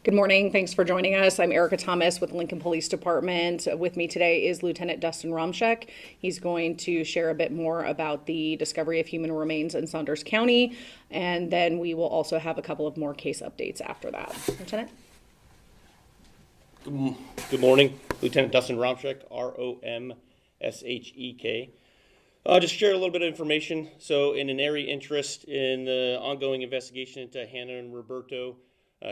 Good morning. Thanks for joining us. I'm Erica Thomas with Lincoln Police Department. With me today is Lieutenant Dustin Romshek. He's going to share a bit more about the discovery of human remains in Saunders County, and then we will also have a couple of more case updates after that. Lieutenant? Good morning. Lieutenant Dustin Romshek, R-O-M-S-H-E-K. I'll just share a little bit of information. So in an area of interest in the ongoing investigation into Hannah and Roberto,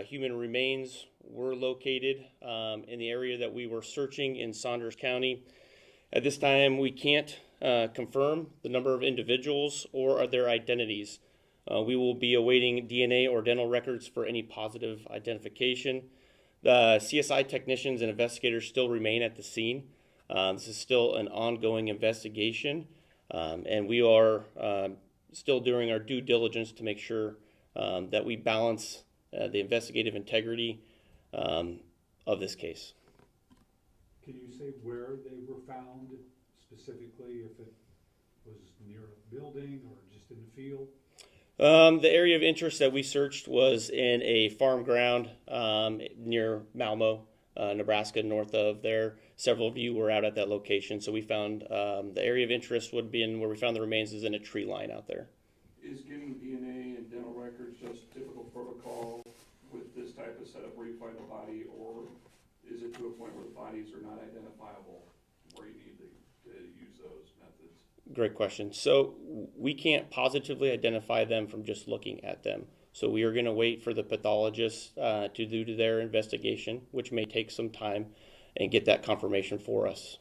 human remains were located in the area that we were searching in Saunders County. At this time, we can't confirm the number of individuals or their identities. We will be awaiting DNA or dental records for any positive identification. The CSI technicians and investigators still remain at the scene. This is still an ongoing investigation, and we are still doing our due diligence to make sure that we balance the investigative integrity of this case. Can you say where they were found specifically, if it was near a building or just in the field? The area of interest that we searched was in a farm ground near Malmo, Nebraska, north of there. Several of you were out at that location, so we found the area of interest would be in where we found the remains is in a tree line out there. Is getting DNA and dental records just typical protocol with this type of setup where you find a body, or is it to a point where the bodies are not identifiable where you need to use those methods? Great question. So we can't positively identify them from just looking at them. So we are going to wait for the pathologists to do their investigation, which may take some time, and get that confirmation for us.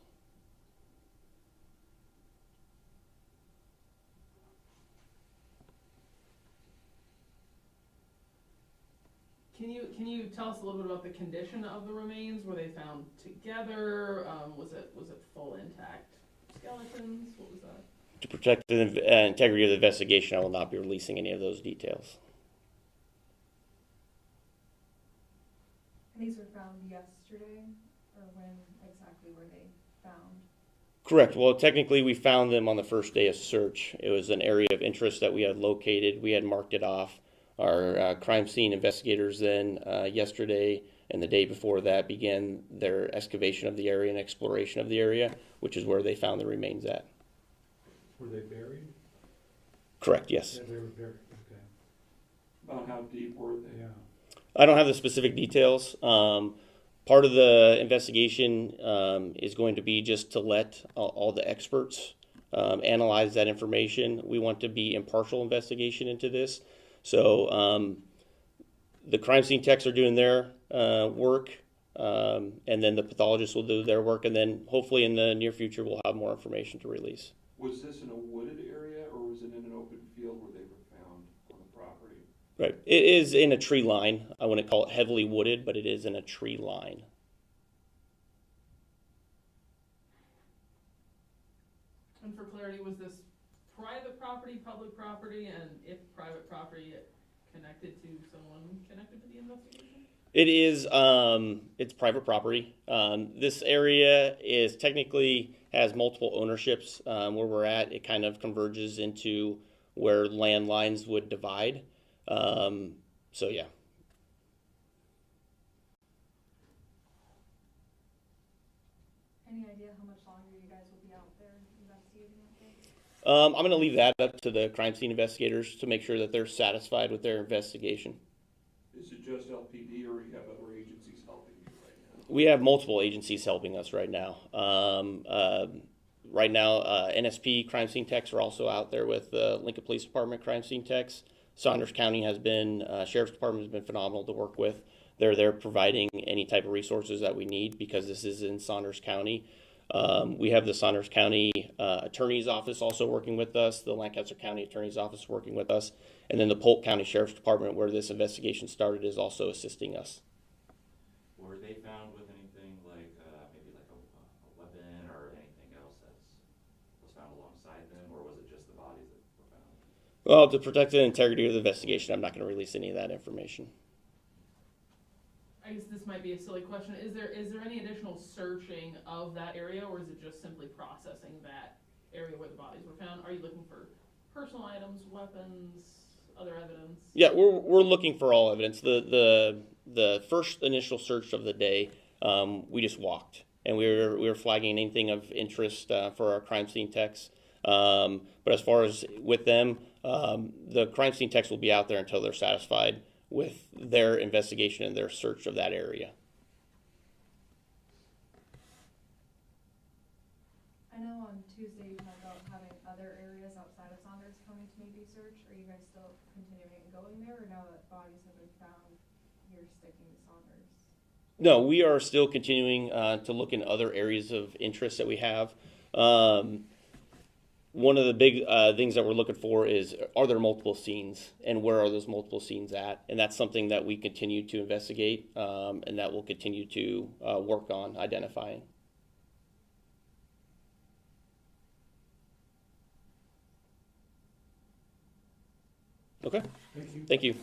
Can you tell us a little bit about the condition of the remains? Were they found together? Was it full intact skeletons? What was that? To protect the integrity of the investigation, I will not be releasing any of those details. These were found yesterday, or when exactly were they found? Correct. Well, technically, we found them on the first day of search. It was an area of interest that we had located. We had marked it off. Our crime scene investigators then yesterday and the day before that began their excavation of the area and exploration of the area, which is where they found the remains at. Were they buried? Correct, yes. Yeah, they were buried, okay. About how deep were they? Yeah. I don't have the specific details. Part of the investigation is going to be just to let all the experts analyze that information. We want to be impartial investigation into this. So the crime scene techs are doing their work, and then the pathologists will do their work, and then hopefully in the near future we'll have more information to release. Was this in a wooded area, or was it in an open field where they were found on the property? Right. It is in a tree line. I wouldn't call it heavily wooded, but it is in a tree line. And for clarity, was this private property, public property, and if private property, connected to someone connected to the investigation? It is, it's private property. This area is technically has multiple ownerships. Where we're at, it kind of converges into where land lines would divide. So yeah. Any idea how much longer you guys will be out there investigating like this? I'm going to leave that up to the crime scene investigators to make sure that they're satisfied with their investigation. Is it just LPD, or you have other agencies helping you right now? We have multiple agencies helping us right now. NSP crime scene techs are also out there with the Lincoln Police Department crime scene techs. Saunders County has been, Sheriff's Department has been phenomenal to work with. They're there providing any type of resources that we need because this is in Saunders County. We have the Saunders County Attorney's Office also working with us, the Lancaster County Attorney's Office working with us, and then the Polk County Sheriff's Department, where this investigation started, is also assisting us. Were they found with anything like maybe like a weapon or anything else that was found alongside them, or was it just the bodies that were found? Well, to protect the integrity of the investigation, I'm not going to release any of that information. I guess this might be a silly question. Is there any additional searching of that area, or is it just simply processing that area where the bodies were found? Are you looking for personal items, weapons, other evidence? Yeah, we're looking for all evidence. The the first initial search of the day, we just walked, and we were flagging anything of interest for our crime scene techs. But as far as with them, the crime scene techs will be out there until they're satisfied with their investigation and their search of that area. I know on Tuesday you talked about having other areas outside of Saunders County to maybe search. Are you guys still continuing and going there, or now that bodies have been found, you're sticking to Saunders? No, we are still continuing to look in other areas of interest that we have. One of the big things that we're looking for is, are there multiple scenes, and where are those multiple scenes at? And that's something that we continue to investigate, and that we'll continue to work on identifying. Okay. Thank you. Thank you.